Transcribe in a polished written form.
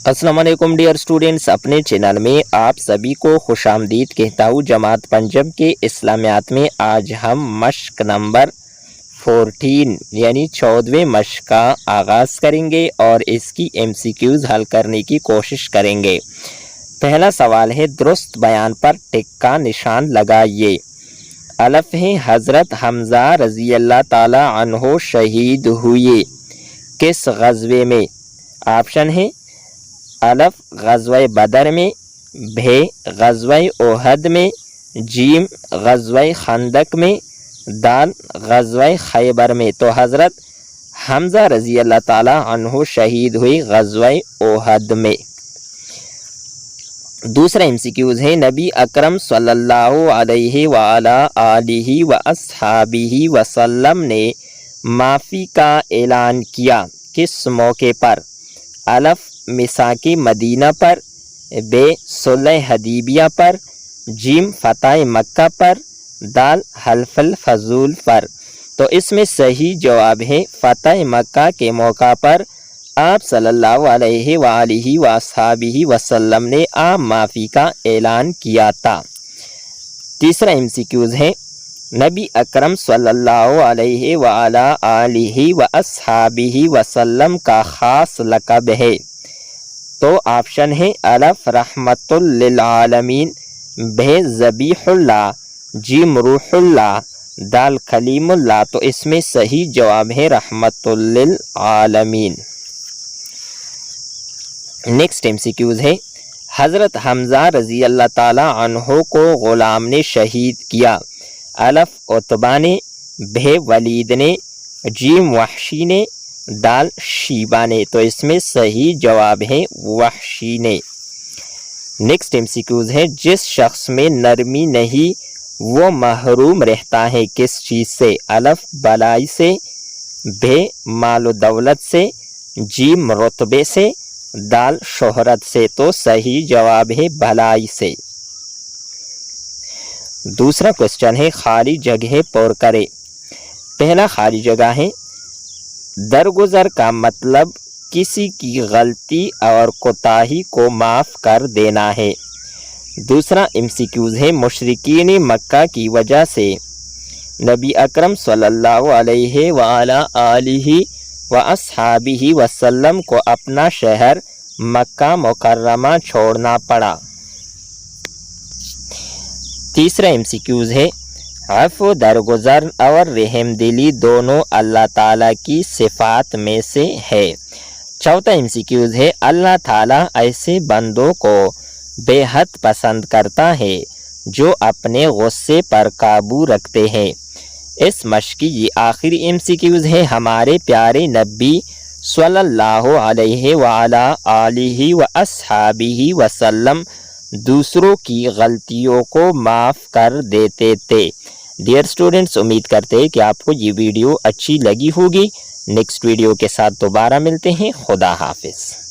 अस्सलाम वालेकुम dear students, अपने चैनल में आप सभी को खुशामदीद कहता हूँ। जमात पंजाब के इस्लामियात में आज हम मश्क नंबर 14 यानी 14वें मश्क का आगाज़ करेंगे और इसकी MCQs हल करने की कोशिश करेंगे। पहला सवाल है, दुरुस्त बयान पर टिक का निशान लगाइए। अलफ है, हज़रत हमज़ा रज़ी अल्लाह ताला अन्हो शहीद हुए किस ग़ज़वे में? ऑप्शन है अलफ ग़ज़वा बदर में, भे ग़ज़वा ओहद में, जीम ग़ज़वा खंदक में, दाल ग़ज़वा खैबर में। तो हज़रत हमज़ा रज़ी अल्लाह ताला अन्हु शहीद हुई ग़ज़वा ओहद में। दूसरा MCQs है, नबी अकरम सल्लल्लाहु अलैहि वालिहि व अस्हाबिहि वसल्लम ने माफ़ी का ऐलान किया किस मौके पर? अलफ मिसाकी मदीना पर, बे सुलह हदीबिया पर, जीम फतह मक्का पर, दाल हल्फल फजूल पर। तो इसमें सही जवाब है फतह मक्का के मौका पर आप सल्लल्लाहु अलैहि वालिहि वसहाबिहि वसल्लम ने आम माफ़ी का ऐलान किया था। तीसरा MCQs है, नबी अकरम सल्लल्लाहु अलैहि वालिहि वसहाबिहि वसल्लम का ख़ास लक़ब है। तो ऑप्शन है अलफ रहमतुल लिल आलमीन, बे ज़बीहुल्लाह, जीम रूहुल्लाह, दाल कलीमुल्लाह। तो इसमें सही जवाब है रहमतुल लिल आलमीन। नेक्स्ट MCQs है, हज़रत हमज़ा रज़ी अल्लाह ताला अन्हो को ग़ुलाम ने शहीद किया। अलफ उतबा ने, भे वलीद ने, जीम वहशी ने, दाल शीबा ने। तो इसमें सही जवाब है वहशी ने। नेक्स्ट MCQs है, जिस शख्स में नरमी नहीं वो महरूम रहता है किस चीज़ से? अलफ बलाई से, भे मालो दौलत से, जीम रुतबे से, दाल शोहरत से। तो सही जवाब है भलाई से। दूसरा क्वेश्चन है, खाली जगह पर करे। पहला खाली जगह है, दरगुजर का मतलब किसी की गलती और कोताही को माफ़ कर देना है। दूसरा MCQs है, मुशरिकीन मक्का की वजह से नबी अकरम सल्लल्लाहु अलैहि वालिहि व अस्हाबिहि वसल्लम को अपना शहर मक्का मुकर्रमा छोड़ना पड़ा। तीसरा MCQs है, अफ़्व दरगुज़र और रहमदिली दोनों अल्लाह ताला की सिफ़ात में से है। चौथा MCQs है, अल्लाह ताला ऐसे बंदों को बेहद पसंद करता है जो अपने गुस्से पर काबू रखते हैं। इस मश्क की ये आखिरी MCQs है। हमारे प्यारे नबी सल्लल्लाहु अलैहि वालिहि व अस्हाबिहि वसल्लम दूसरों की गलतियों को माफ़ कर देते थे। डियर स्टूडेंट्स, उम्मीद करते हैं कि आपको ये वीडियो अच्छी लगी होगी। नेक्स्ट वीडियो के साथ दोबारा मिलते हैं। खुदा हाफिज़।